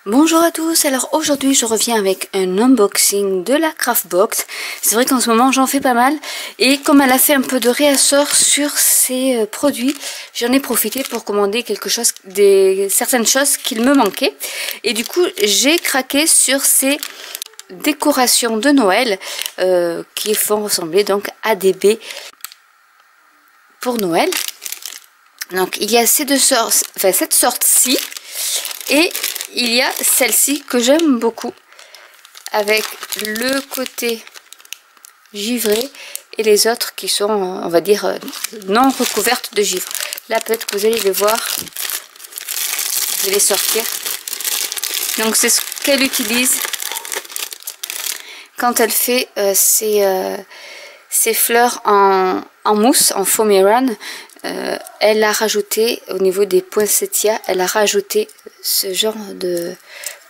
Bonjour à tous, alors aujourd'hui je reviens avec un unboxing de la Craftbox. C'est vrai qu'en ce moment j'en fais pas mal et comme elle a fait un peu de réassort sur ses produits, j'en ai profité pour commander certaines choses qu'il me manquait. Et du coup j'ai craqué sur ces décorations de Noël qui font ressembler donc à des baies pour Noël. Donc il y a cette sorte-ci et il y a celle-ci que j'aime beaucoup avec le côté givré et les autres qui sont, on va dire, non recouvertes de givre. Là peut-être que vous allez le voir, je vais les sortir. Donc c'est ce qu'elle utilise quand elle fait ses fleurs en mousse, en foamy run. Elle a rajouté au niveau des poinsettias, elle a rajouté ce genre de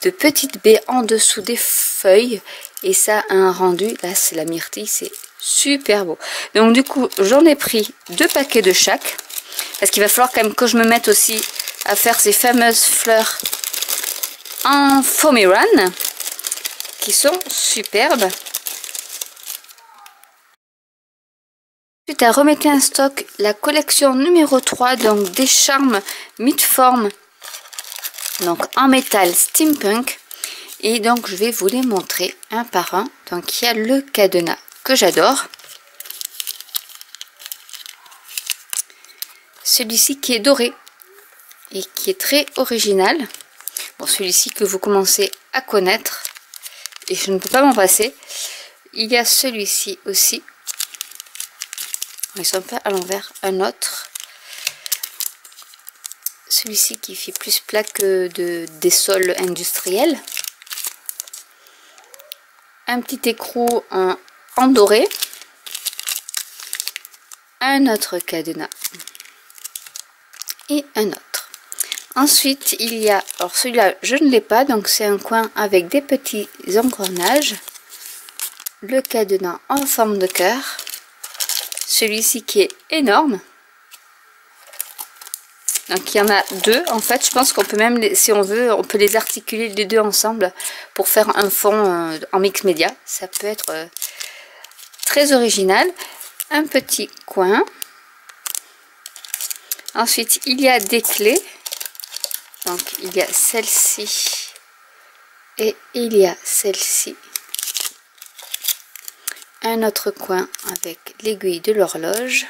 petites baies en dessous des feuilles et ça a un rendu, là c'est la myrtille, c'est super beau. Donc du coup j'en ai pris 2 paquets de chaque parce qu'il va falloir quand même que je me mette aussi à faire ces fameuses fleurs en foamy run qui sont superbes. Ensuite, elle remettait en stock la collection numéro 3, donc des charmes mid-forme, donc en métal steampunk. Et donc, je vais vous les montrer un par un. Donc, il y a le cadenas que j'adore. Celui-ci qui est doré et qui est très original. Bon, celui-ci que vous commencez à connaître et je ne peux pas m'en passer. Il y a celui-ci aussi. Ils sont pas à l'envers. Un autre. Celui-ci qui fait plus plat que des sols industriels. Un petit écrou en doré. Un autre cadenas. Et un autre. Ensuite, il y a... Alors celui-là, je ne l'ai pas. Donc c'est un coin avec des petits engrenages. Le cadenas en forme de cœur. Celui-ci qui est énorme. Donc il y en a 2 en fait. Je pense qu'on peut même, si on veut, on peut les articuler les 2 ensemble pour faire un fond en mix média. Ça peut être très original. Un petit coin. Ensuite il y a des clés. Donc il y a celle-ci et il y a celle-ci. Un autre coin avec l'aiguille de l'horloge,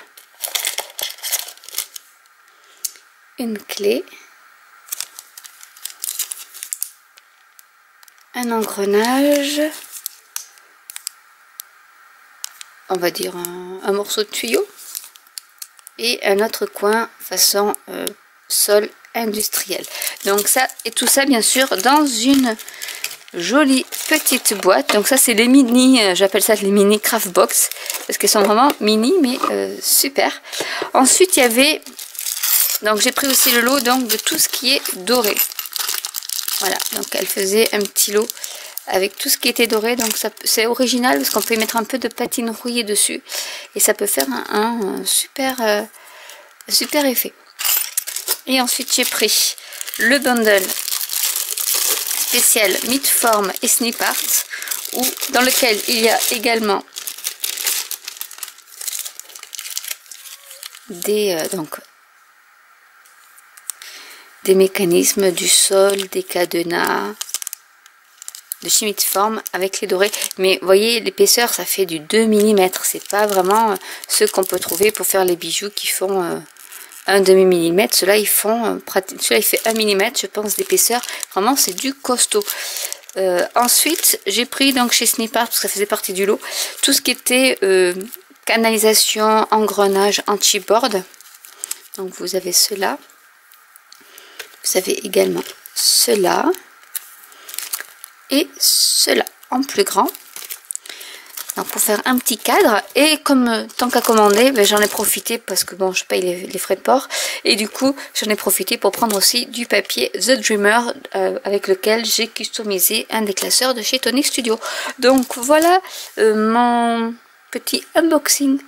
une clé, un engrenage, on va dire un morceau de tuyau et un autre coin façon sol industriel. Donc ça et tout ça bien sûr dans une jolie petite boîte. Donc ça c'est les mini, j'appelle ça les mini Craftbox parce qu'elles sont vraiment mini mais super. Ensuite il y avait, donc j'ai pris aussi le lot donc de tout ce qui est doré. Voilà, donc elle faisait un petit lot avec tout ce qui était doré. Donc c'est original parce qu'on peut y mettre un peu de patine rouillée dessus et ça peut faire un super effet. Et ensuite j'ai pris le bundle spécial mid-forme et snip art dans lequel il y a également des mécanismes du sol, des cadenas de chez mid-forme avec les dorés, mais vous voyez l'épaisseur ça fait du 2 mm, c'est pas vraiment ce qu'on peut trouver pour faire les bijoux qui font un demi-millimètre. Ceux-là ils font celui-là il fait 1 mm je pense d'épaisseur, vraiment c'est du costaud. Ensuite j'ai pris donc chez Snip Art parce que ça faisait partie du lot tout ce qui était canalisation, engrenage, anti-board. Donc vous avez cela, vous avez également cela et cela en plus grand. Donc pour faire un petit cadre et comme tant qu'à commander, ben, j'en ai profité parce que bon je paye les frais de port et du coup j'en ai profité pour prendre aussi du papier The Dreamer avec lequel j'ai customisé un des classeurs de chez Tonic Studio. Donc voilà mon petit unboxing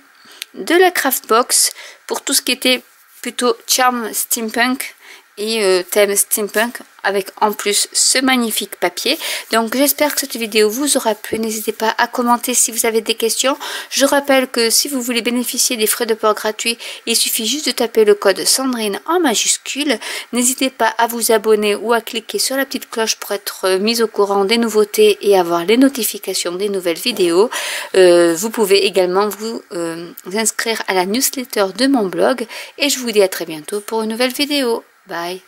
de la Craftbox pour tout ce qui était plutôt charm steampunk et thème steampunk avec en plus ce magnifique papier. Donc j'espère que cette vidéo vous aura plu. N'hésitez pas à commenter si vous avez des questions. Je rappelle que si vous voulez bénéficier des frais de port gratuits, il suffit juste de taper le code Sandrine en majuscule. N'hésitez pas à vous abonner ou à cliquer sur la petite cloche pour être mis au courant des nouveautés et avoir les notifications des nouvelles vidéos. Vous pouvez également vous inscrire à la newsletter de mon blog et je vous dis à très bientôt pour une nouvelle vidéo. Bye!